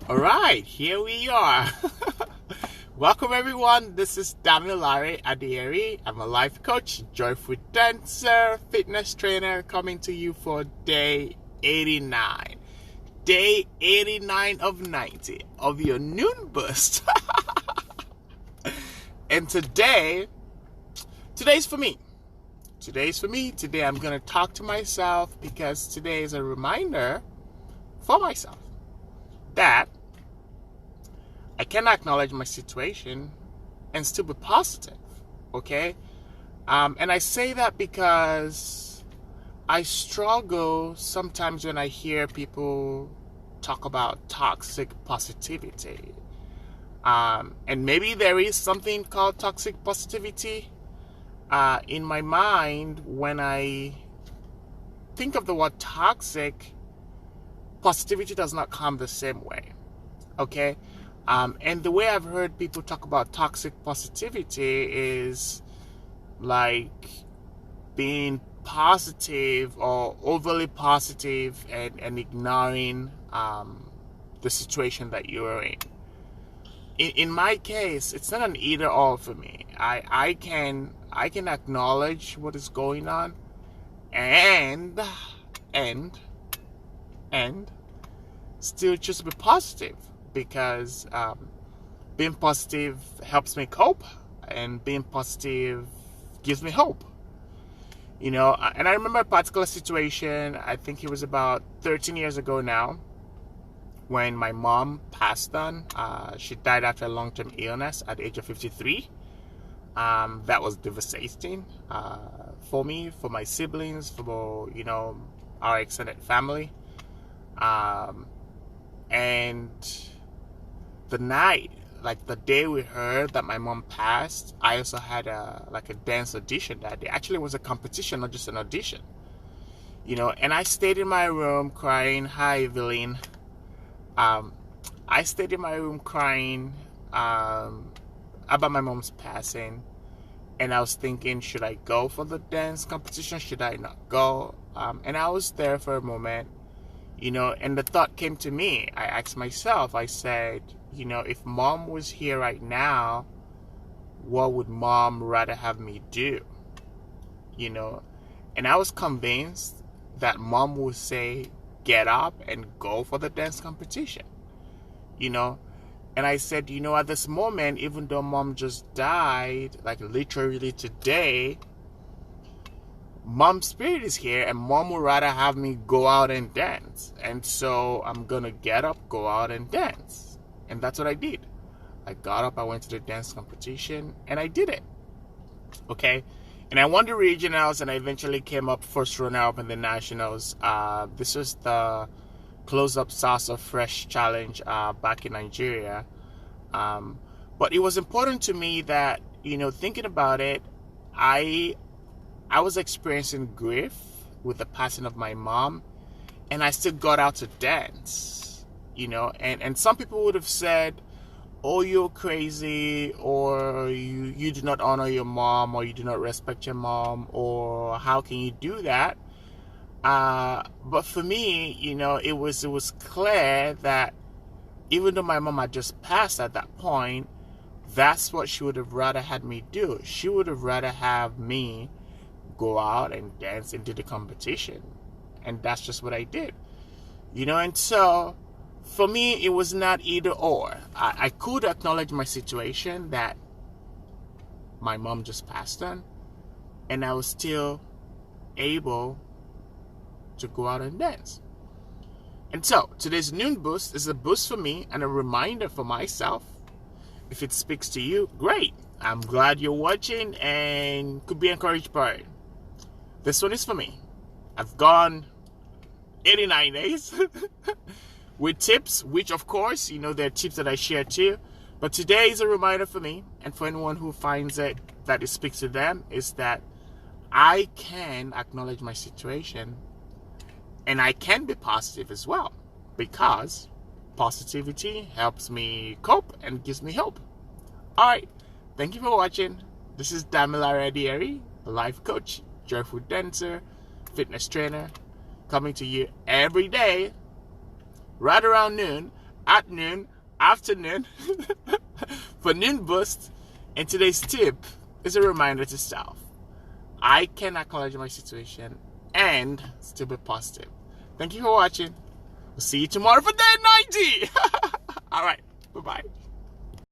All right, here we are. Welcome, everyone. This is Damilare Adieri. I'm a life coach, joyful dancer, fitness trainer, coming to you for day 89. Day 89 of 90 of your noon burst. And today's for me. Today's for me. Today I'm going to talk to myself because today is a reminder for myself that I can acknowledge my situation and still be positive, okay? And I say that because I struggle sometimes when I hear people talk about toxic positivity. And maybe there is something called toxic positivity in my mind. When I think of the word toxic, positivity does not come the same way, okay? And the way I've heard people talk about toxic positivity is like being positive or overly positive and ignoring the situation that you're in. In my case, it's not an either or for me. I can acknowledge what is going on and still just be positive, because being positive helps me cope, and being positive gives me hope. And I remember a particular situation, I think it was about 13 years ago now, when my mom passed on. She died after a long-term illness at the age of 53. That was devastating for me, for my siblings, for our extended family. And the night, like the day we heard that my mom passed, I also had a dance audition that day. Actually, it was a competition, not just an audition. And I stayed in my room crying. Hi, Evelyn. I stayed in my room crying about my mom's passing, and I was thinking, should I go for the dance competition? Should I not go? And I was there for a moment, and the thought came to me. I asked myself, I said, if mom was here right now, what would mom rather have me do? And I was convinced that mom would say, get up and go for the dance competition. And I said, at this moment, even though mom just died, like literally today, mom's spirit is here, and mom would rather have me go out and dance. And so I'm gonna get up, go out and dance. And that's what I did. I got up, I went to the dance competition, and I did it. Okay? And I won the regionals, and I eventually came up first runner-up in the nationals. This was the Close-Up Salsa Fresh Challenge back in Nigeria. But it was important to me that, thinking about it, I was experiencing grief with the passing of my mom, and I still got out to dance, and some people would have said, oh, you're crazy, or you do not honor your mom, or you do not respect your mom, or how can you do that? But for me, it was clear that even though my mom had just passed at that point, that's what she would have rather had me do. She would have rather have me go out and dance and do the competition. And that's just what I did. And so for me, it was not either or. I could acknowledge my situation, that my mom just passed on, and I was still able to go out and dance. And so today's noon boost is a boost for me and a reminder for myself. If it speaks to you, great. I'm glad you're watching and could be encouraged by it. This one is for me. I've gone 89 days with tips, which of course, there are tips that I share too. But today is a reminder for me, and for anyone who finds it that it speaks to them, is that I can acknowledge my situation, and I can be positive as well, because positivity helps me cope and gives me hope. Alright, thank you for watching. This is Damilare Adieri, a life coach, joyful dancer, fitness trainer, coming to you every day, right around noon, at noon, afternoon, for Noon Boost. And today's tip is a reminder to self. I can acknowledge my situation and still be positive. Thank you for watching. We'll see you tomorrow for day 90. All right. Bye-bye.